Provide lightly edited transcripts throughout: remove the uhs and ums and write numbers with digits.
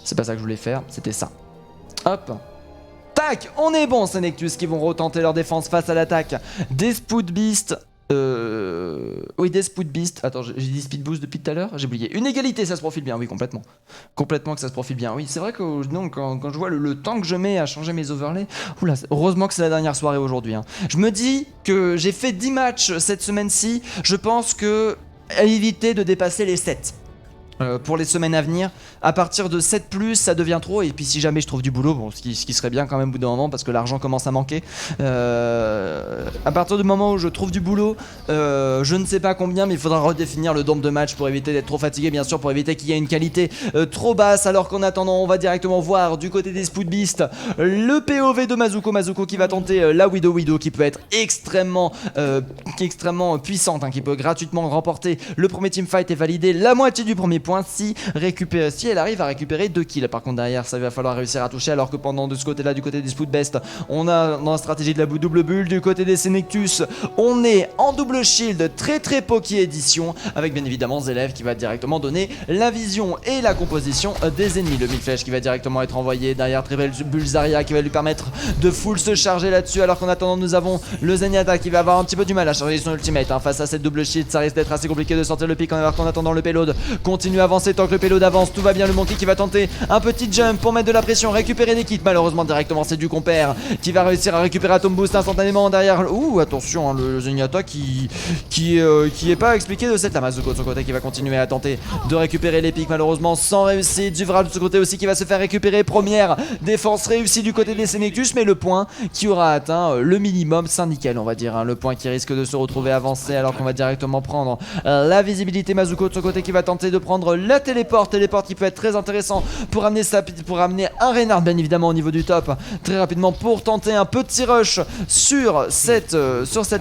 C'est pas ça que je voulais faire, c'était ça. Hop. Tac, on est bon, Senectus qui vont retenter leur défense face à l'attaque des Spood Beast. Oui, des Spood Beast. Attends, j'ai dit Speed Boost depuis tout à l'heure. J'ai oublié. Une égalité, ça se profile bien. Oui, complètement. Complètement que ça se profile bien. Oui, c'est vrai que non, quand je vois le temps que je mets à changer mes overlays. Oula, heureusement que c'est la dernière soirée aujourd'hui. Hein. Je me dis que j'ai fait 10 matchs cette semaine-ci. Je pense que à éviter de dépasser les 7. Pour les semaines à venir, à partir de 7+, ça devient trop. Et puis si jamais je trouve du boulot, bon, ce qui serait bien quand même au bout d'un moment parce que l'argent commence à manquer. À partir du moment où je trouve du boulot, je ne sais pas combien, mais il faudra redéfinir le nombre de matchs pour éviter d'être trop fatigué, bien sûr, pour éviter qu'il y ait une qualité trop basse. Alors qu'en attendant, on va directement voir du côté des Spood Beast le POV de Mazuko qui va tenter la Widow qui peut être extrêmement puissante, hein, qui peut gratuitement remporter le premier teamfight et valider la moitié du premier point si elle arrive à récupérer 2 kills. Par contre derrière ça va falloir réussir à toucher, alors que pendant de ce côté là, du côté des Spood Beast, on a dans la stratégie de la double bulle. Du côté des Senectus, on est en double shield, très Poki édition, avec bien évidemment Zelev qui va directement donner la vision et la composition des ennemis. Le mid-flèche qui va directement être envoyé derrière très belle bulle Zarya qui va lui permettre de full se charger là-dessus, alors qu'en attendant nous avons le Zenyatta qui va avoir un petit peu du mal à charger son ultimate, hein. Face à cette double shield, ça risque d'être assez compliqué de sortir le pic, alors qu'en attendant le payload continue à avancer. Tant que le payload avance, tout va bien. Le Monkey qui va tenter un petit jump pour mettre de la pression, récupérer des kits. Malheureusement directement c'est du compère qui va réussir à récupérer Atom Boost instantanément derrière. Ouh, attention, hein, le Zenyatta qui est pas expliqué de cette. La Mazuko de son côté qui va continuer à tenter de récupérer les pics, malheureusement sans réussite. Zuvral de ce côté aussi qui va se faire récupérer. Première défense réussie du côté des Senectus, mais le point qui aura atteint le minimum syndical, on va dire, hein. Le point qui risque de se retrouver avancé, alors qu'on va directement prendre la visibilité. Mazuko de son côté qui va tenter de prendre la téléporte qui peut être très intéressant pour amener un Reinhardt bien évidemment au niveau du top très rapidement, pour tenter un petit rush sur cette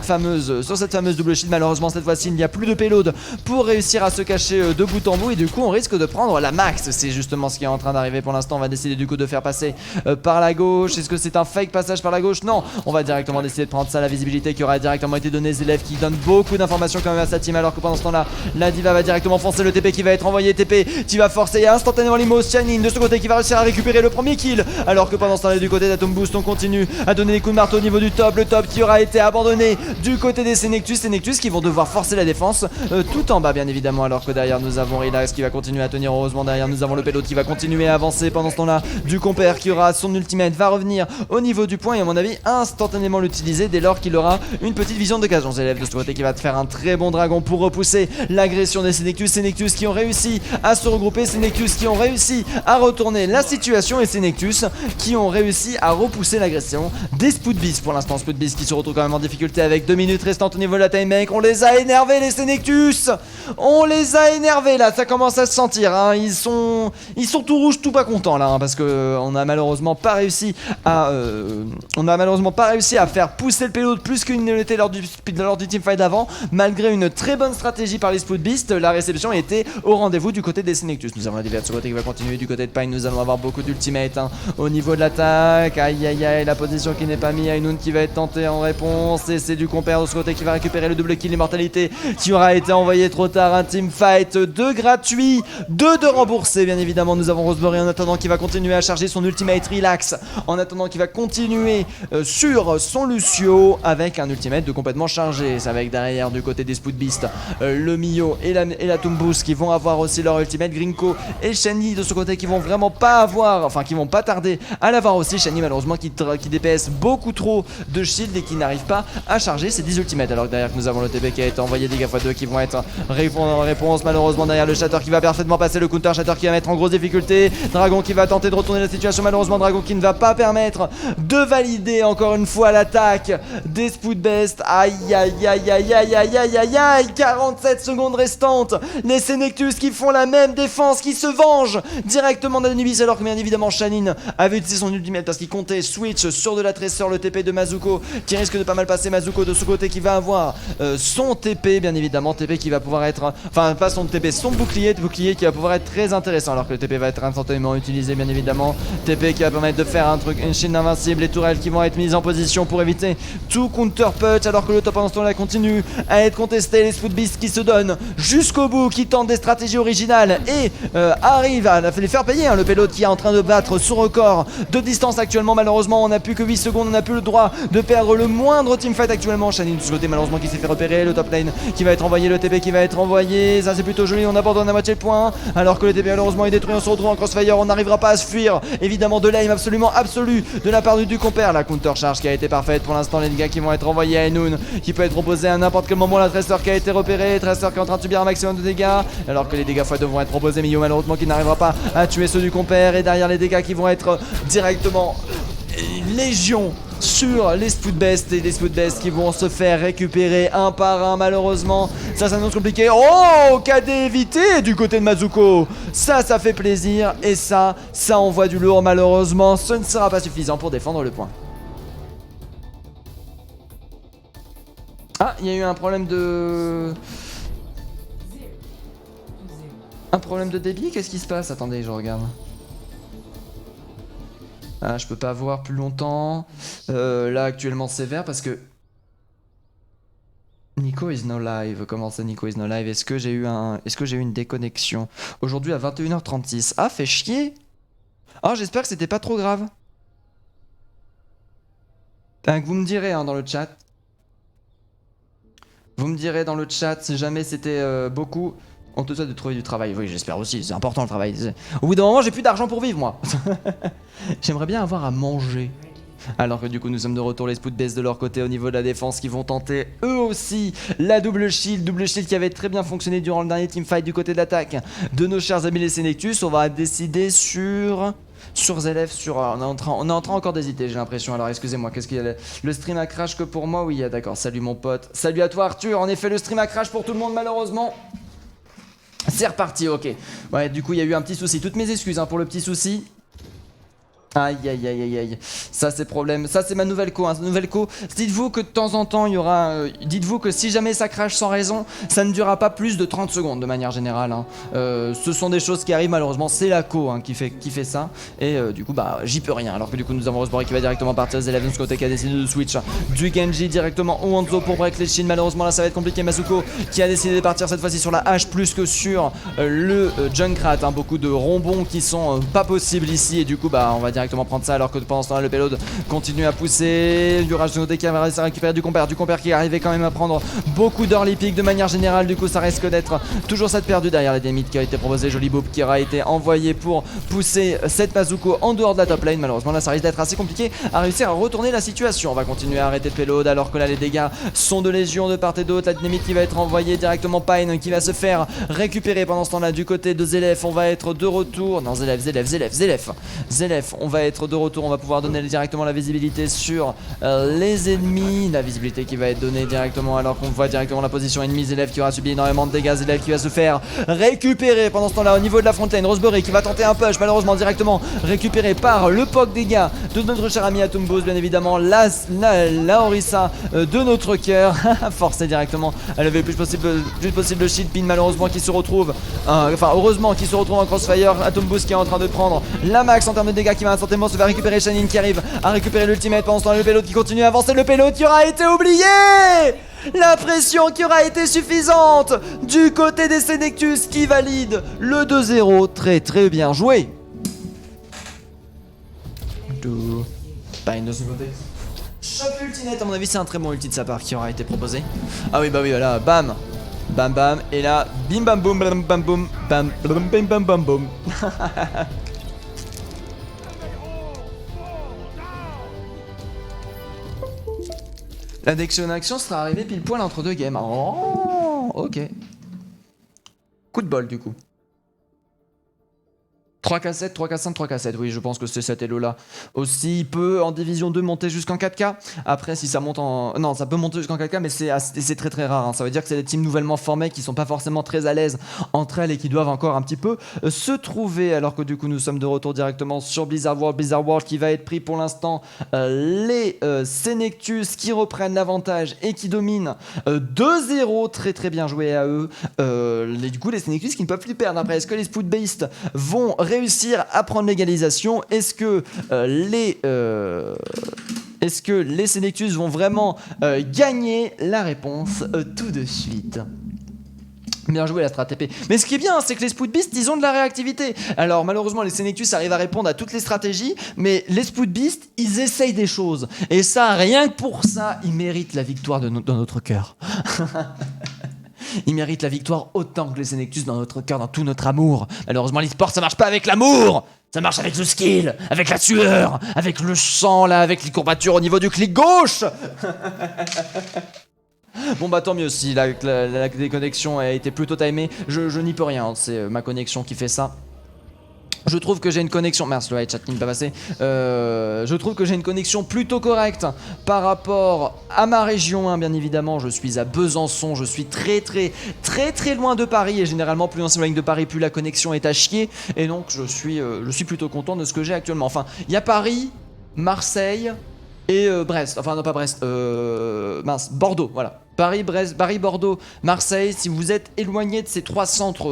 fameuse double shield. Malheureusement cette fois-ci il n'y a plus de payload pour réussir à se cacher de bout en bout, et du coup on risque de prendre la max. C'est justement ce qui est en train d'arriver pour l'instant. On va décider du coup de faire passer par la gauche. Est-ce que c'est un fake passage par la gauche? Non, on va directement décider de prendre ça, la visibilité qui aura directement été donnée. Zelev qui donne beaucoup d'informations quand même à sa team, alors que pendant ce temps là la diva va directement foncer. Le TP qui va être envoyé, TP qui va forcer instantanément l'Imo. Channing de ce côté qui va réussir à récupérer le premier kill, alors que pendant ce temps là du côté d'Atom Boost on continue à donner des coups de marteau au niveau du top. Le top qui aura été abandonné du côté des Senectus qui vont devoir forcer la défense tout en bas bien évidemment, alors que derrière nous avons Relax qui va continuer à tenir. Heureusement derrière nous avons le payload qui va continuer à avancer. Pendant ce temps là du compère qui aura son ultimate va revenir au niveau du point et à mon avis instantanément l'utiliser dès lors qu'il aura une petite vision d'occasion. Zelev de ce côté qui va te faire un très bon dragon pour repousser l'agression des Senectus qui ont réussi à se regrouper, Senectus qui ont réussi à retourner la situation, et Senectus qui ont réussi à repousser l'agression des Spood Beast. Pour l'instant Spood Beast qui se retrouve quand même en difficulté avec 2 minutes restantes au niveau de la time bank. On les a énervés les Senectus, on les a énervés là, ça commence à se sentir, hein. Ils sont tout rouges, tout pas contents là, hein, parce que on a malheureusement pas réussi à faire pousser le payload plus qu'il ne l'était lors du teamfight d'avant. Malgré une très bonne stratégie par les Spood Beast, la réception était au rendez-vous du côté des Senectus. Nous avons la diva de ce côté qui va continuer du côté de Pine. Nous allons avoir beaucoup d'ultimate, hein, au niveau de l'attaque. Aïe aïe aïe, la position qui n'est pas mise. Ainun qui va être tenté en réponse, et c'est du compère de ce côté qui va récupérer le double kill. L'immortalité qui aura été envoyé trop tard. Un teamfight de gratuit, 2 de remboursé bien évidemment. Nous avons Roseberry en attendant qui va continuer à charger son ultimate Relax, en attendant qui va continuer sur son Lucio avec un ultimate de complètement chargé. C'est avec derrière du côté des Spood Beast le Mio et la Tumbus qui vont avoir aussi leur ultimate. Grinko et Shani de ce côté qui vont vraiment pas avoir, enfin qui vont pas tarder à l'avoir aussi. Shani malheureusement qui DPS beaucoup trop de shield et qui n'arrive pas à charger ses 10 ultimates, alors que derrière nous avons le TP qui a été envoyé, des dégâts x2 qui vont être répondre en réponse. Malheureusement derrière le Shatter qui va parfaitement passer le counter, Shatter qui va mettre en grosse difficulté. Dragon qui va tenter de retourner la situation, malheureusement Dragon qui ne va pas permettre de valider encore une fois l'attaque des Spood Beast. Aïe aïe aïe aïe aïe aïe aïe aïe aïe, 47 secondes restantes. Les Senectus qui font la même défense, qui se vengent directement d'Anubis, alors que bien évidemment Shanin avait utilisé son ultimate parce qu'il comptait switch sur de la Tracer. Le TP de Mazuko qui risque de pas mal passer. Mazuko de ce côté qui va avoir son TP bien évidemment, TP qui va pouvoir être, enfin pas son TP, son bouclier qui va pouvoir être très intéressant, alors que le TP va être instantanément utilisé bien évidemment. TP qui va permettre de faire un truc, une shield invincible, les tourelles qui vont être mises en position pour éviter tout counter punch, alors que le top pendant ce temps là continue à être contesté. Les Spood Beast qui se donnent jusqu'au bout, qui tentent des stratégies original et arrive à les faire payer. Hein, le pilote qui est en train de battre son record de distance actuellement. Malheureusement, on n'a plus que 8 secondes. On n'a plus le droit de perdre le moindre teamfight actuellement. Shannon de ce côté, malheureusement, qui s'est fait repérer. Le top lane qui va être envoyé, le TP qui va être envoyé. Ça, c'est plutôt joli. On abandonne à moitié le point. Alors que le TP, malheureusement, est détruit. On se retrouve en crossfire. On n'arrivera pas à se fuir. Évidemment, de l'aim absolument absolu de la part du compère. La counter charge qui a été parfaite. Pour l'instant, les dégâts qui vont être envoyés à Enoun, qui peut être proposé à n'importe quel moment. La Tracer qui a été repérée. Tracer qui est en train de subir un maximum de dégâts. Alors que les dégâts x2 vont être proposés. Mais Yo, malheureusement, qui n'arrivera pas à tuer ceux du compère. Et derrière, les dégâts qui vont être directement légion sur les Spoodbest, et les Spoodbest qui vont se faire récupérer un par un. Malheureusement, ça s'annonce compliqué. Oh, KD évité du côté de Mazuko. Ça fait plaisir. Et ça envoie du lourd. Malheureusement, ce ne sera pas suffisant pour défendre le point. Ah, il y a eu un problème de... Un problème de débit? Qu'est-ce qui se passe? Attendez, je regarde. Ah, je peux pas voir plus longtemps. Là, actuellement, c'est vert parce que... Nico is no live. Comment ça, Nico is no live? Est-ce que j'ai eu une déconnexion? Aujourd'hui à 21h36. Ah, fait chier. Oh, j'espère que c'était pas trop grave. Vous me direz hein, dans le chat. Vous me direz dans le chat si jamais c'était beaucoup. On te souhaite de trouver du travail. Oui, j'espère aussi. C'est important le travail. Au bout d'un moment, j'ai plus d'argent pour vivre, moi. J'aimerais bien avoir à manger. Alors que du coup, nous sommes de retour. Les Spoodbest de leur côté au niveau de la défense qui vont tenter eux aussi la double shield. Double shield qui avait très bien fonctionné durant le dernier teamfight du côté de l'attaque de nos chers amis les Senectus. On va décider sur Zelef, on est en train encore d'hésiter, j'ai l'impression. Alors excusez-moi, qu'est-ce qu'il y a? Le stream a crash que pour moi? Oui, d'accord. Salut mon pote. Salut à toi Arthur. En effet, le stream a crash pour tout le monde malheureusement. C'est reparti, ok. Ouais, du coup, il y a eu un petit souci. Toutes mes excuses hein, pour le petit souci. Aïe aïe aïe aïe aïe. Ça c'est problème. Ça c'est ma nouvelle co. Hein. Nouvelle co. Dites-vous que de temps en temps il y aura. Dites-vous que si jamais ça crache sans raison, ça ne durera pas plus de 30 secondes de manière générale. Hein. Ce sont des choses qui arrivent malheureusement. C'est la co hein, qui fait ça. Et du coup bah j'y peux rien. Alors que du coup nous avons Roseberry qui va directement partir. Zeleven de ce côté qui a décidé de switch du Genji directement au Hanzo pour break les Shin. Malheureusement là ça va être compliqué. Masuko qui a décidé de partir cette fois-ci sur la hache plus que sur le Junkrat. Hein. Beaucoup de ronbons qui sont pas possibles ici. Et du coup bah on va directement prendre ça alors que pendant ce temps là le payload continue à pousser. Du rage de côté qui va réussir à récupérer du compère qui est arrivé quand même à prendre beaucoup d'early pick de manière générale. Du coup ça risque d'être toujours cette perdue derrière les démites qui a été proposé. Joli boop qui aura été envoyé pour pousser cette Mazuko en dehors de la top lane. Malheureusement là ça risque d'être assez compliqué à réussir à retourner la situation. On va continuer à arrêter le payload alors que là les dégâts sont de légion de part et d'autre. La dynamite qui va être envoyée directement. Pine qui va se faire récupérer pendant ce temps là du côté de Zelef. On va être de retour. Non Zelef on va être de retour. On va pouvoir donner directement la visibilité sur les ennemis. La visibilité qui va être donnée directement alors qu'on voit directement la position ennemie. Zelef qui aura subi énormément de dégâts. Zelef qui va se faire récupérer pendant ce temps là au niveau de la frontline. Roseberry qui va tenter un push malheureusement directement récupéré par le POC dégâts de notre cher ami Atumbos bien évidemment. La Orisa de notre cœur. Forcé directement à lever le plus possible le shield pin malheureusement qui se retrouve heureusement qui se retrouve en crossfire. Atumbos qui est en train de prendre la max en termes de dégâts qui va instantanément se faire récupérer. Shannon qui arrive à récupérer l'ultimate pendant ce temps le payload qui continue à avancer. Le payload qui aura été oublié. La pression qui aura été suffisante du côté des Senectus qui valide le 2-0. Très très bien joué. Pine de ce côté. Shop ultimate, à mon avis c'est un très bon ulti de sa part qui aura été proposé. Ah oui bah oui voilà, bam bam bam et là bim bam boum bam bam boum bam bam bam bam boum. La Dexion Action sera arrivée pile poil entre deux games. Oh, ok. Coup de bol du coup. 3K7, 3K5, 3K7, oui je pense que c'est cet elo là. Aussi il peut en division 2 monter jusqu'en 4K. Après si ça monte en... Non ça peut monter jusqu'en 4K mais c'est très très rare hein. Ça veut dire que c'est des teams nouvellement formées qui sont pas forcément très à l'aise entre elles et qui doivent encore un petit peu se trouver. Alors que du coup nous sommes de retour directement sur Blizzard World qui va être pris pour l'instant. Les Senectus qui reprennent l'avantage et qui dominent 2-0. Très très bien joué à eux. Du coup les Senectus qui ne peuvent plus perdre. Après est-ce que les Spoodbest vont réussir à prendre l'égalisation? Est-ce que les Senectus vont vraiment gagner? La réponse tout de suite. Bien joué la strat TP. Mais ce qui est bien, c'est que les Spood Beasts, ils ont de la réactivité. Alors malheureusement, les Senectus arrivent à répondre à toutes les stratégies, mais les Spood Beasts, ils essayent des choses. Et ça, rien que pour ça, ils méritent la victoire dans notre cœur. Ils méritent la victoire autant que les Senectus dans notre cœur, dans tout notre amour. Malheureusement, l'e-sport, ça marche pas avec l'amour. Ça marche avec le skill, avec la sueur, avec le sang là, avec les courbatures au niveau du clic gauche. Bon bah tant mieux si la déconnexion a été plutôt timée, je n'y peux rien, c'est ma connexion qui fait ça. Je trouve que j'ai une connexion, merci le chat qui ne pas passé. Je trouve que j'ai une connexion plutôt correcte par rapport à ma région, hein, bien évidemment. Je suis à Besançon, je suis très loin de Paris et généralement plus on s'éloigne de Paris, plus la connexion est à chier. Et donc je suis plutôt content de ce que j'ai actuellement. Enfin, il y a Paris, Marseille et Brest. Enfin non pas Brest, Bordeaux, voilà. Paris, Brest, Paris, Bordeaux, Marseille, si vous êtes éloigné de ces trois centres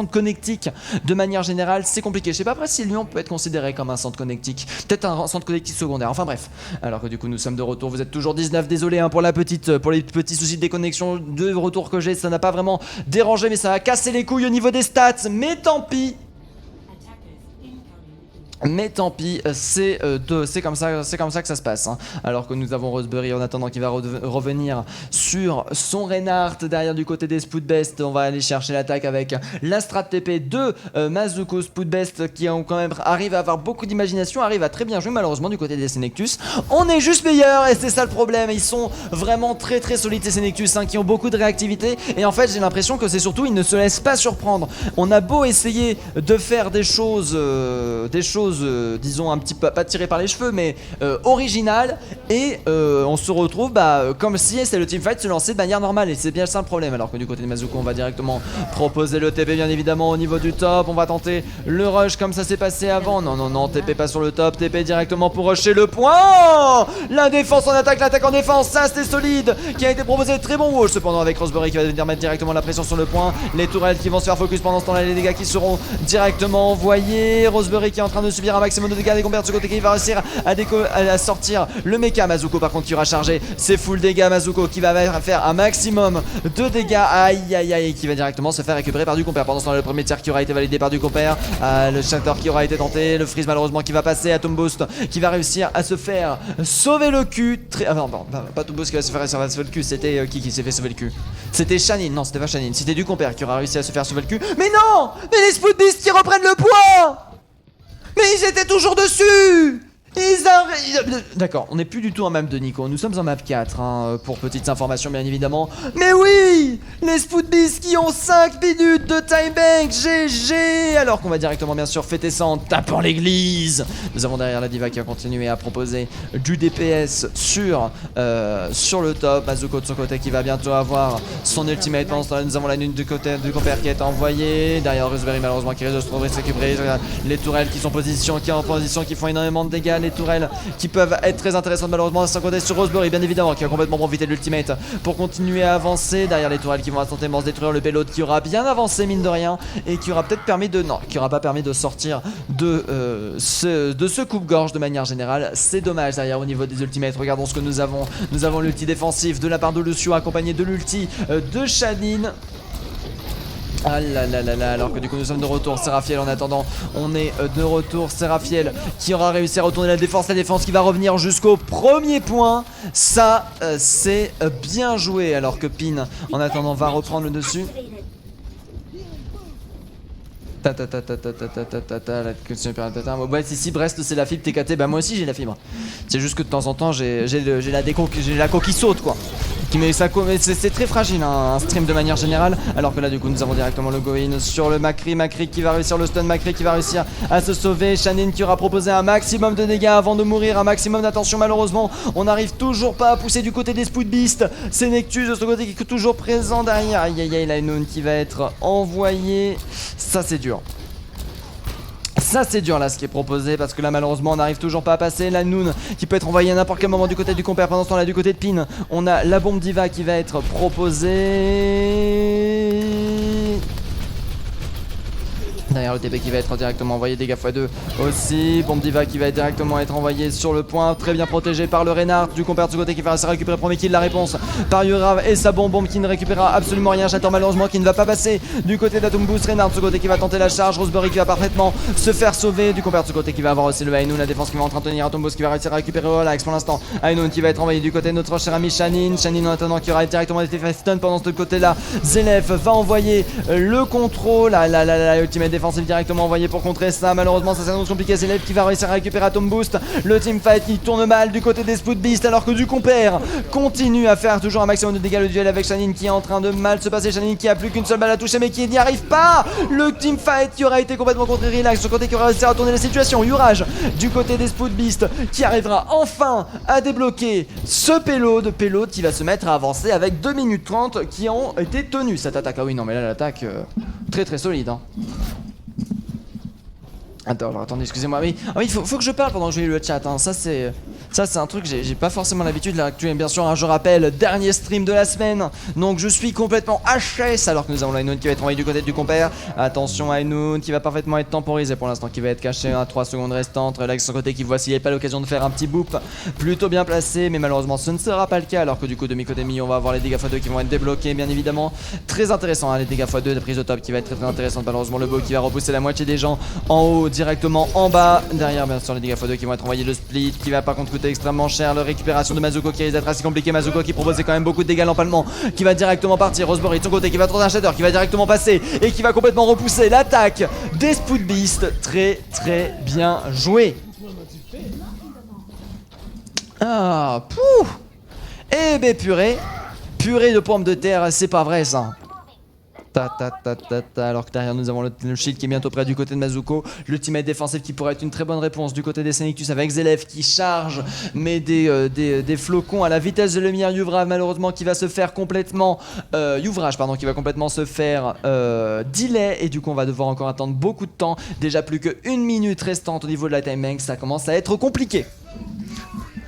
connectiques de manière générale, c'est compliqué. Je sais pas après si Lyon peut être considéré comme un centre connectique, peut-être un centre connectique secondaire, enfin bref. Alors que du coup nous sommes de retour, vous êtes toujours 19, désolé hein, pour les petits soucis de déconnexion de retour que j'ai, ça n'a pas vraiment dérangé mais ça a cassé les couilles au niveau des stats, mais tant pis. Mais tant pis, c'est comme ça que ça se passe. Hein. Alors que nous avons Roseberry en attendant qu'il va revenir sur son Reinhardt derrière du côté des Spoodbest. On va aller chercher l'attaque avec la strat TP de Mazuko Spoodbest qui quand même arrive à avoir beaucoup d'imagination, arrive à très bien jouer. Malheureusement du côté des Senectus, on est juste meilleur et c'est ça le problème. Ils sont vraiment très solides ces Senectus hein, qui ont beaucoup de réactivité et en fait j'ai l'impression que c'est surtout ils ne se laissent pas surprendre. On a beau essayer de faire des choses disons un petit peu pas tirées par les cheveux mais originales et on se retrouve comme si c'était le teamfight se lancer de manière normale et c'est bien ça le problème. Alors que du côté de Mazuko on va directement proposer le TP bien évidemment au niveau du top, on va tenter le rush comme ça s'est passé avant. Non TP pas sur le top, TP directement pour rusher le point. La défense en attaque, l'attaque en défense, ça c'était solide qui a été proposé, très bon wall cependant avec Roseberry qui va venir mettre directement la pression sur le point, les tourelles qui vont se faire focus pendant ce temps là, les dégâts qui seront directement envoyés, Roseberry qui est en train de subir un maximum de dégâts, des compères de ce côté qui va réussir à sortir le mecha. Mazuko par contre qui aura chargé, c'est full dégâts, Mazuko qui va faire un maximum de dégâts, aïe qui va directement se faire récupérer par du compère. Pendant ce temps le premier tir qui aura été validé par du compère, le shatter qui aura été tenté, le freeze malheureusement qui va passer, Atom Boost qui va réussir à se faire sauver le cul, pas Atom Boost qui va se faire sauver le cul, c'était qui s'est fait sauver le cul, c'était Shanine, non c'était pas Shanine, c'était du compère qui aura réussi à se faire sauver le cul, mais non, mais les Spood Beasts qui reprennent le poids. Mais ils étaient toujours dessus. D'accord, on n'est plus du tout en map de Nico, nous sommes en map 4 hein, pour petites informations bien évidemment. Mais oui, les Spood Beasts qui ont 5 minutes de time bank, GG. Alors qu'on va directement bien sûr fêter ça en tapant l'église. Nous avons derrière la diva qui a continué à proposer du DPS sur le top. Mazuko de son côté qui va bientôt avoir son ultimate. Pendant ce temps là nous avons la lune du côté du compère qui est envoyée. Derrière Roseberry malheureusement qui risque de se trouver récupérer. Les tourelles qui sont en position, qui font énormément de dégâts. Les tourelles qui peuvent être très intéressantes malheureusement sans compter sur Roseberry bien évidemment qui a complètement profité de l'ultimate pour continuer à avancer. Derrière les tourelles qui vont instantanément se détruire, le payload qui aura bien avancé mine de rien et qui aura peut-être permis de... non, qui aura pas permis de sortir de ce coupe-gorge de manière générale. C'est dommage derrière au niveau des ultimates. Regardons ce que nous avons. Nous avons l'ulti défensif de la part de Lucio accompagné de l'ulti de Shanine. Ah là là là là, alors que du coup nous sommes de retour, Seraphiel en attendant, on est de retour, Seraphiel qui aura réussi à retourner la défense qui va revenir jusqu'au premier point, ça c'est bien joué, alors que Pin en attendant va reprendre le dessus. Ouais, si Brest c'est la fibre TKT, bah moi aussi j'ai la fibre. C'est juste que de temps en temps j'ai la coquille saute quoi. Mais c'est très fragile hein, un stream de manière générale. Alors que là du coup nous avons directement le go-in sur le Macri qui va réussir le stun, Macri qui va réussir à se sauver, Shanine qui aura proposé un maximum de dégâts avant de mourir, un maximum d'attention malheureusement. On n'arrive toujours pas à pousser du côté des Spood Beasts. C'est Nectus de ce côté qui est toujours présent derrière. Aïe la Noon qui va être envoyée. Ça c'est dur. Ça c'est dur là ce qui est proposé parce que là malheureusement on n'arrive toujours pas à passer. La Noon qui peut être envoyée à n'importe quel moment du côté du compère. Pendant ce temps là du côté de Pin on a la bombe diva qui va être proposée. Derrière le TP qui va être directement envoyé, dégâts x2 aussi. Bombe Diva qui va directement être envoyé sur le point, très bien protégé par le Reinhardt. Du compère de ce côté qui va récupérer premier kill, la réponse par Yurav et sa bombe qui ne récupérera absolument rien. J'attends malheureusement qui ne va pas passer du côté d'Atom Boost. Reinhardt de ce côté qui va tenter la charge, Roseberry qui va parfaitement se faire sauver. Du compère de ce côté qui va avoir aussi le Ainoun, la défense qui va en train de tenir. Atom Boost qui va réussir à récupérer Relax pour l'instant. Ainoun qui va être envoyé du côté de notre cher ami Shanine. Shanine en attendant qui aura directement été fait stun pendant ce côté là. Zelef va envoyer le contrôle, la ultimate défensive directement envoyée pour contrer ça. Malheureusement ça s'annonce compliqué. Zelef qui va réussir à récupérer Atom Boost. Le teamfight qui tourne mal du côté des Spoot Beast alors que du compère continue à faire toujours un maximum de dégâts. Le duel avec Shanine qui est en train de mal se passer. Shanine qui a plus qu'une seule balle à toucher mais qui n'y arrive pas. Le teamfight qui aura été complètement contre Relax. Sur le côté qui aura réussi à tourner la situation. Yurage du côté des Spoot Beast qui arrivera enfin à débloquer ce payload qui va se mettre à avancer avec 2 minutes 30 qui ont été tenues cette attaque. Ah oui non mais là l'attaque très très solide hein. Attends, alors attendez, excusez-moi. Oui, ah oui, faut que je parle pendant que je lis le chat. Hein. Ça, c'est un truc, j'ai pas forcément l'habitude de l'actuer. Bien sûr, hein, je rappelle, dernier stream de la semaine. Donc, je suis complètement HS alors que nous avons l'Ainoun qui va être envoyé du côté du compère. Attention, Ainoun qui va parfaitement être temporisé pour l'instant, qui va être caché à 3 secondes restantes. Relax sur côté qui voit s'il n'y a pas l'occasion de faire un petit boop plutôt bien placé. Mais malheureusement, ce ne sera pas le cas. Alors que du coup, de mi-côté mi, on va avoir les dégâts x2 qui vont être débloqués, bien évidemment. Très intéressant, hein, les dégâts x2 de prise au top qui va être très intéressant. Malheureusement, le beau qui va repousser la moitié des gens en haut directement en bas. Derrière bien sûr les dégâts x2 qui vont être envoyés, le split qui va par contre coûter extrêmement cher, la récupération de Mazuko qui risque d'être assez compliqué. Mazuko qui proposait quand même beaucoup de dégâts l'empalement qui va directement partir. Roseberry de son côté qui va trouver un shatter qui va directement passer et qui va complètement repousser l'attaque des Spoot Beast. Très très bien joué. Ah pouh. Eh ben purée de pommes de terre, c'est pas vrai ça. Alors que derrière nous avons le shield qui est bientôt près du côté de Mazuko. L'ultimate défensif qui pourrait être une très bonne réponse du côté des Senectus avec Zelef qui charge mais des flocons à la vitesse de lumière. Yuvrage malheureusement qui va se faire complètement Yuvrage pardon qui va complètement se faire delay et du coup on va devoir encore attendre beaucoup de temps. Déjà plus que 1 minute restante au niveau de la time bank, ça commence à être compliqué.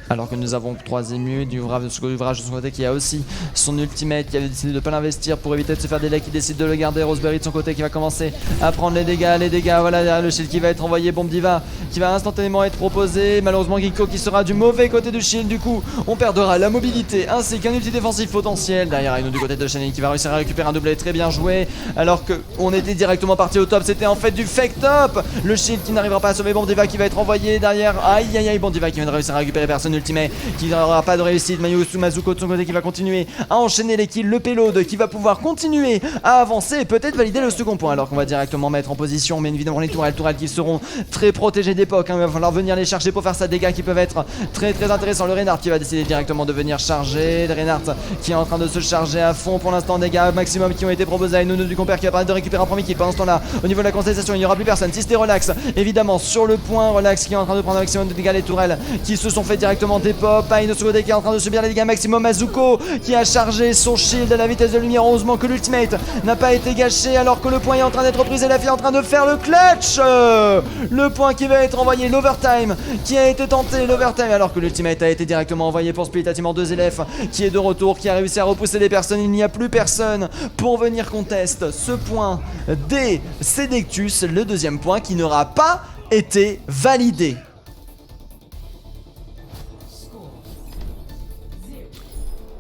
Alors que nous avons 3 émus, Yuvrage de son côté qui a aussi son ultimate qui avait décidé de ne pas l'investir pour éviter de se faire des lags, qui décide de le garder. Roseberry de son côté qui va commencer à prendre les dégâts, voilà derrière le shield qui va être envoyé, Bombe Diva qui va instantanément être proposé. Malheureusement Giko qui sera du mauvais côté du shield, du coup on perdra la mobilité ainsi qu'un ulti défensif potentiel. Derrière Aino du côté de Shanine qui va réussir à récupérer un doublé très bien joué alors que on était directement parti au top, c'était en fait du fake top. Le shield qui n'arrivera pas à sauver Bombe Diva qui va être envoyé derrière, aïe aïe aïe, Bombe Diva qui vient de réussir à récupérer personne ultimate qui n'aura pas de réussite. Mazuko de son côté qui va continuer à enchaîner les kills, le payload qui va pouvoir continuer à avancer et peut-être valider le second point alors qu'on va directement mettre en position mais évidemment les tourelles qui seront très protégées d'époque hein. Il va falloir venir les charger pour faire ça, dégâts qui peuvent être très très intéressants. Le Reinhardt qui va décider directement de venir charger, le Reinhardt qui est en train de se charger à fond pour l'instant, dégâts maximum qui ont été proposés à Nounou du compère qui va permettre de récupérer un premier kill. Pendant ce temps là au niveau de la constellation il n'y aura plus personne, si c'était Relax évidemment sur le point, Relax qui est en train de prendre un maximum de dégâts, les tourelles qui se sont fait directement des pop. Aino qui est en train de subir les dégâts maximum, Mazuko qui a chargé son shield à la vitesse de lumière. Heureusement que l'ultimate n'a pas été gâché alors que le point est en train d'être pris et la fille est en train de faire le clutch. Le point qui va être envoyé, l'overtime qui a été tenté, l'overtime alors que l'ultimate a été directement envoyé pour split à deux élèves qui est de retour, qui a réussi à repousser les personnes. Il n'y a plus personne pour venir conteste ce point des Senectus, le deuxième point qui n'aura pas été validé.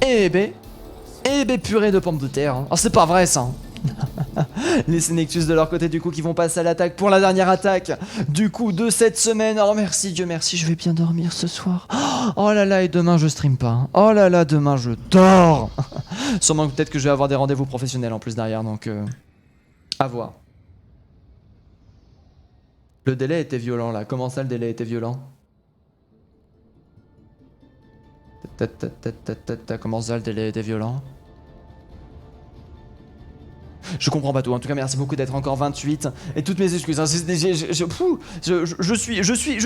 Eh ben purée de pommes de terre hein. Oh c'est pas vrai ça. Les Senectus de leur côté du coup qui vont passer à l'attaque pour la dernière attaque du coup de cette semaine. Oh merci, Dieu merci, je vais bien dormir ce soir. Oh là là, et demain je stream pas. Oh là là, demain je dors. Sûrement peut-être que je vais avoir des rendez-vous professionnels en plus derrière, donc à voir. Le délai était violent là, comment ça le délai était violent? Comment ça le délai était violent? Je comprends pas tout. En tout cas, merci beaucoup d'être encore 28 et toutes mes excuses. Hein, je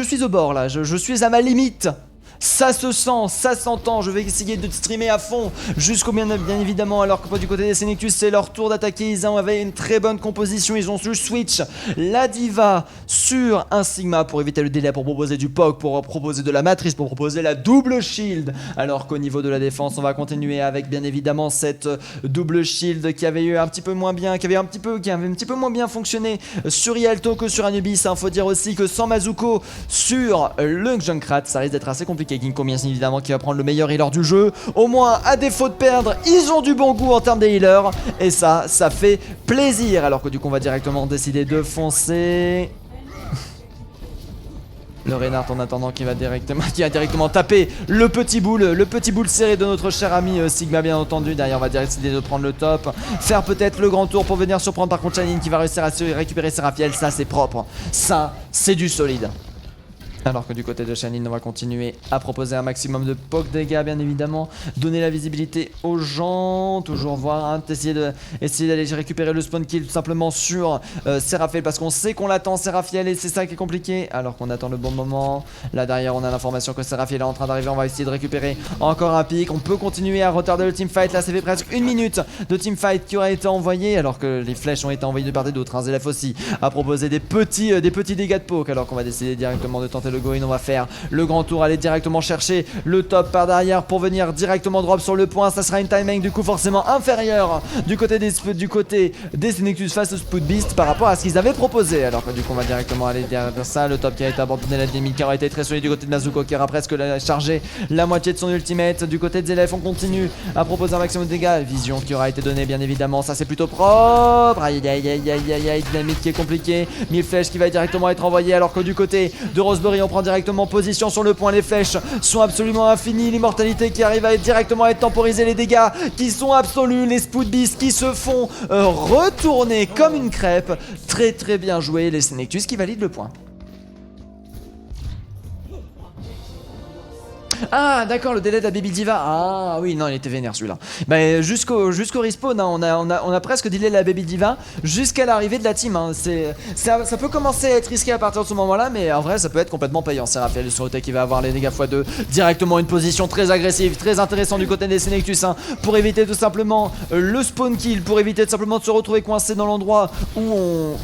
suis au bord là. Je suis à ma limite. Ça se sent, ça s'entend. Je vais essayer de streamer à fond jusqu'au bien évidemment. Alors que du côté des Senectus, c'est leur tour d'attaquer. Ils avaient une très bonne composition. Ils ont juste switch la diva sur un Sigma pour éviter le délai, pour proposer du POC, pour proposer de la matrice, pour proposer la double shield. Alors qu'au niveau de la défense, on va continuer avec bien évidemment cette double shield qui avait eu un petit peu moins bien, qui avait un petit peu moins bien fonctionné sur Yalto que sur Anubis. Faut dire aussi que sans Mazuko sur le Junkrat, ça risque d'être assez compliqué. Ginko bien évidemment qui va prendre le meilleur healer du jeu. Au moins, à défaut de perdre, ils ont du bon goût en termes de healers. Et ça fait plaisir. Alors que du coup, on va directement décider de foncer. Le Reinhardt en attendant qui va directement taper le petit boule serré de notre cher ami Sigma bien entendu. Derrière on va décider de prendre le top, faire peut-être le grand tour pour venir surprendre par contre Chanine qui va réussir à récupérer Seraphiel. Ça c'est propre, ça c'est du solide. Alors que du côté de Chanine, on va continuer à proposer un maximum de poke dégâts bien évidemment, donner la visibilité aux gens, toujours voir, hein, essayer d'aller récupérer le spawn kill tout simplement sur Seraphiel parce qu'on sait qu'on l'attend Seraphiel et c'est ça qui est compliqué. Alors qu'on attend le bon moment, là derrière on a l'information que Seraphiel est en train d'arriver, on va essayer de récupérer encore un pic, on peut continuer à retarder le teamfight. Là ça fait presque 1 minute de teamfight qui aurait été envoyé alors que les flèches ont été envoyées de part et d'autre, hein. Zelef aussi a proposé des petits dégâts de poke alors qu'on va décider directement de tenter le go-in. On va faire le grand tour, aller directement chercher le top par derrière pour venir directement drop sur le point. Ça sera une timing du coup forcément inférieure du côté des Senectus face au Spood Beast par rapport à ce qu'ils avaient proposé. Alors que du coup on va directement aller derrière ça. Le top qui a été abandonné, la dynamique qui aura été très solide du côté de Mazuko qui aura presque chargé la moitié de son ultimate. Du côté de Zelef on continue à proposer un maximum de dégâts. Vision qui aura été donnée bien évidemment, ça c'est plutôt propre. Aïe aïe aïe aïe aïe aïe, dynamique qui est compliquée. 1000 flèches qui va directement être envoyée alors que du côté de Roseberry on prend directement position sur le point. Les flèches sont absolument infinies. L'immortalité qui arrive à être directement à être temporisée. Les dégâts qui sont absolus. Les Spood Beasts qui se font retourner comme une crêpe. Très très bien joué. Les Senectus qui valident le point. Ah d'accord, le délai de la Baby Diva. Ah oui, non, il était vénère celui-là. Bah, jusqu'au respawn, hein, on a presque delay la Baby Diva jusqu'à l'arrivée de la team, hein. Ça peut commencer à être risqué à partir de ce moment-là, mais en vrai ça peut être complètement payant. Seraphiel sur le qui va avoir les dégâts x2, directement une position très agressive, très intéressante du côté des Senectus, hein, pour éviter tout simplement le spawn kill, pour éviter tout simplement de se retrouver coincé dans l'endroit où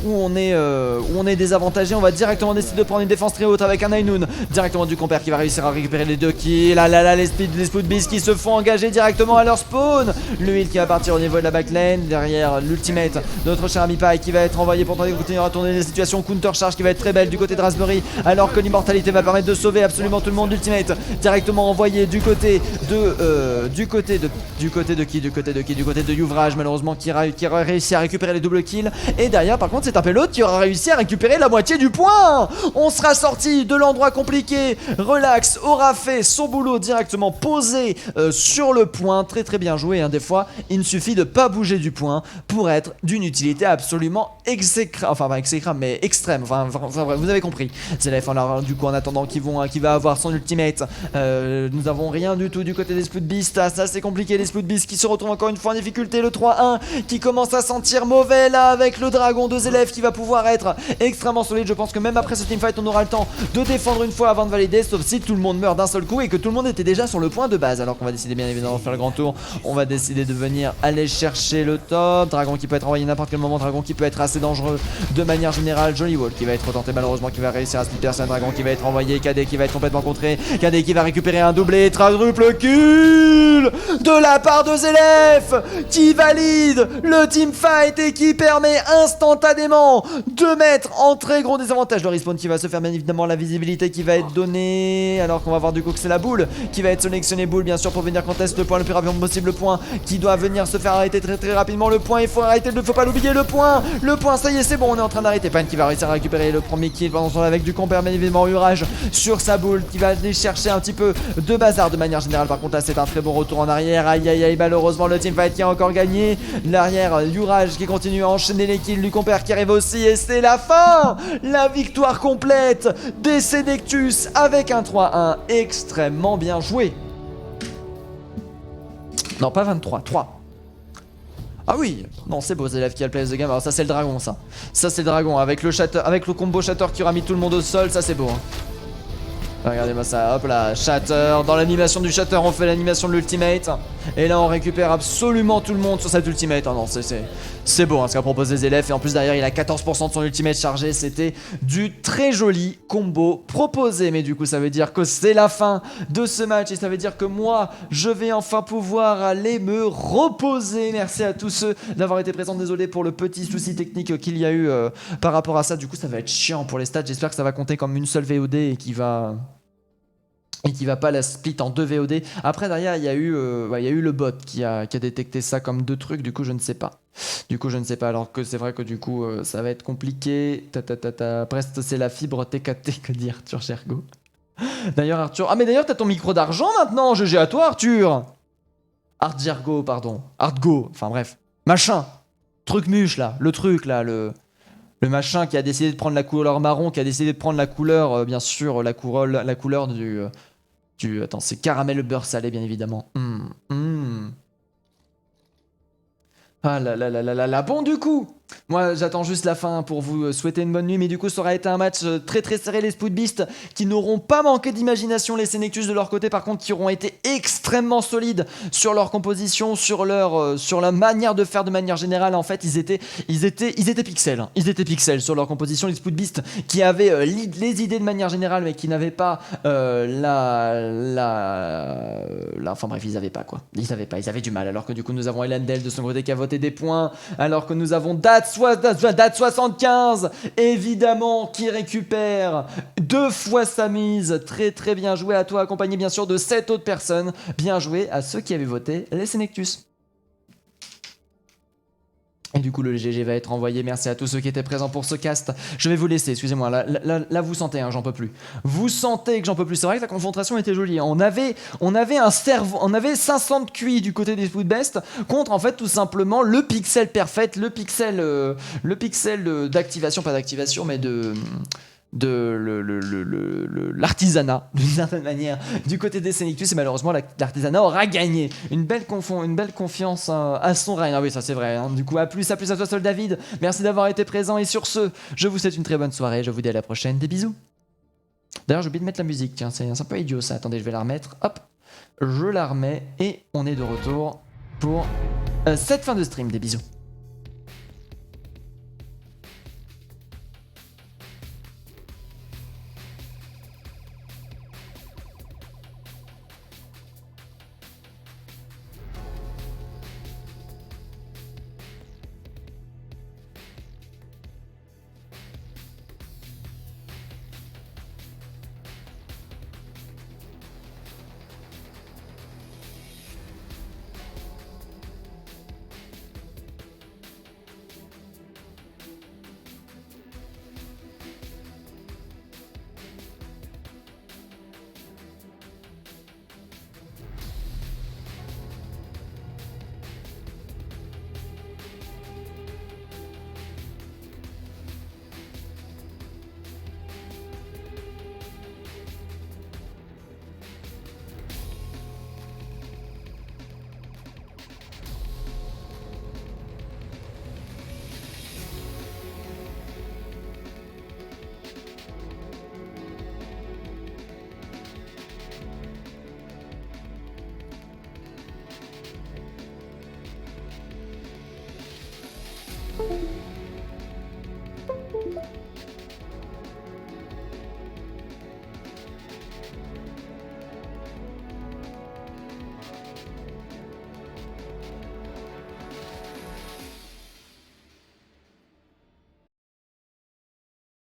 on est désavantagé. On va directement décider de prendre une défense très haute avec un Ainun, directement du compère qui va réussir à récupérer les deux kills. Les Spood Beasts qui se font engager directement à leur spawn. Le heal qui va partir au niveau de la backlane. Derrière l'ultimate de notre cher ami Pai qui va être envoyé pour tenter de continuer à tourner les situations. Counter charge qui va être très belle du côté de Raspberry alors que l'immortalité va permettre de sauver absolument tout le monde. L'ultimate directement envoyé du côté de Youvrage malheureusement qui aura réussi à récupérer les doubles kills. Et derrière par contre c'est un Pelot qui aura réussi à récupérer la moitié du point. On sera sorti de l'endroit compliqué. Relax aura fait son boulot directement posé sur le point. Très très bien joué, hein. Des fois il ne suffit de pas bouger du point pour être d'une utilité absolument exécrable mais extrême, enfin vous avez compris. Zelef alors du coup en attendant qui va avoir son ultimate, nous avons rien du tout du côté des Spood Beasts. Ah, ça c'est compliqué, les Spood Beasts qui se retrouvent encore une fois en difficulté. Le 3-1 qui commence à sentir mauvais là avec le dragon de Zelef qui va pouvoir être extrêmement solide. Je pense que même après ce teamfight on aura le temps de défendre une fois avant de valider, sauf si tout le monde meurt d'un seul coup et que tout le monde était déjà sur le point de base. Alors qu'on va décider bien évidemment de faire le grand tour. On va décider de venir aller chercher le top. Dragon qui peut être envoyé n'importe quel moment. Dragon qui peut être assez dangereux de manière générale. Jolly Wall qui va être tenté malheureusement, qui va réussir à splitter. C'est un dragon qui va être envoyé. KD qui va être complètement contré. KD qui va récupérer un doublé. Quadruple kill de la part de Zelef qui valide le teamfight et qui permet instantanément de mettre en très gros désavantage le respawn qui va se faire bien évidemment, la visibilité qui va être donnée. Alors qu'on va voir du coup que c'est la boule qui va être sélectionnée. Boule bien sûr pour venir contester le point le plus rapidement possible. Le point qui doit venir se faire arrêter très très rapidement. Le point il faut arrêter, il ne faut pas l'oublier. Le point ça y est c'est bon, on est en train d'arrêter. Pan qui va réussir à récupérer le premier kill pendant ce temps avec du compère bien évidemment. Urage sur sa boule qui va aller chercher un petit peu de bazar de manière générale. Par contre là c'est un très bon retour en arrière. Aïe aïe aïe, malheureusement le teamfight qui a encore gagné. L'arrière Urage qui continue à enchaîner les kills du compère qui arrive aussi et c'est la fin. La victoire complète des Senectus avec un 3-1 extrêmement bien joué. Non pas 23, 3. Ah oui, non c'est beau, Zelef qui a le place de game. Alors ça c'est le dragon ça. Ça c'est le dragon avec le combo shatter qui aura mis tout le monde au sol, ça c'est beau, hein. Regardez-moi ça, hop là, Shatter. Dans l'animation du Shatter, on fait l'animation de l'ultimate. Et là, on récupère absolument tout le monde sur cette ultimate. Oh non, c'est beau hein, ce qu'a proposé Zélef. Et en plus, derrière, il a 14% de son ultimate chargé. C'était du très joli combo proposé. Mais du coup, ça veut dire que c'est la fin de ce match. Et ça veut dire que moi, je vais enfin pouvoir aller me reposer. Merci à tous ceux d'avoir été présents. Désolé pour le petit souci technique qu'il y a eu par rapport à ça. Du coup, ça va être chiant pour les stats. J'espère que ça va compter comme une seule VOD et qui va pas la split en 2 VOD. Après derrière il y a eu le bot qui a détecté ça comme 2 trucs, du coup je ne sais pas. Alors que c'est vrai que du coup ça va être compliqué. Presque c'est la fibre TKT que dit Arthur Gergo. D'ailleurs Arthur... Ah mais d'ailleurs t'as ton micro d'argent maintenant, GG à toi Arthur. Art Gergo pardon. Artgo, enfin bref. Machin. Truc muche là, le machin qui a décidé de prendre la couleur marron, qui a décidé de prendre la couleur, bien sûr, la couleur du... Attends, c'est caramel beurre salé, bien évidemment. Ah là là là là là là. Bon, du coup, moi j'attends juste la fin pour vous souhaiter une bonne nuit. Mais du coup, ça aura été un match très très serré. Les Spoodbeast qui n'auront pas manqué d'imagination. Les Senectus de leur côté, par contre, qui auront été extrêmement solides sur leur composition, sur la manière de faire de manière générale. En fait, ils étaient pixels. Hein. Ils étaient pixels sur leur composition. Les Spoodbeast qui avaient les idées de manière générale, mais qui n'avaient pas enfin bref, ils avaient pas quoi. Ils avaient du mal. Alors que du coup, nous avons Elendel de son côté qui a voté des points, alors que nous avons Dat75 évidemment qui récupère 2 fois sa mise. Très très bien joué à toi, accompagné bien sûr de 7 autres personnes. Bien joué à ceux qui avaient voté les Senectus. Et du coup le GG va être envoyé. Merci à tous ceux qui étaient présents pour ce cast. Je vais vous laisser, excusez-moi, là vous sentez, hein, j'en peux plus. Vous sentez que j'en peux plus. C'est vrai que la confrontation était jolie. On avait un cerveau, on avait 500 de QI du côté des Spoodbeast contre en fait tout simplement le pixel perfect, le pixel d'activation, pas d'activation, mais de l'artisanat d'une certaine manière du côté des Senectus. Et malheureusement l'artisanat aura gagné. Une belle confiance à son règne. Ah oui, ça c'est vrai hein. Du coup à plus à toi Sol David, merci d'avoir été présent. Et sur ce, je vous souhaite une très bonne soirée. Je vous dis à la prochaine, des bisous. D'ailleurs j'ai oublié de mettre la musique, tiens, c'est un peu idiot ça. Attendez, je vais la remettre, hop, je la remets. Et on est de retour pour cette fin de stream. Des bisous.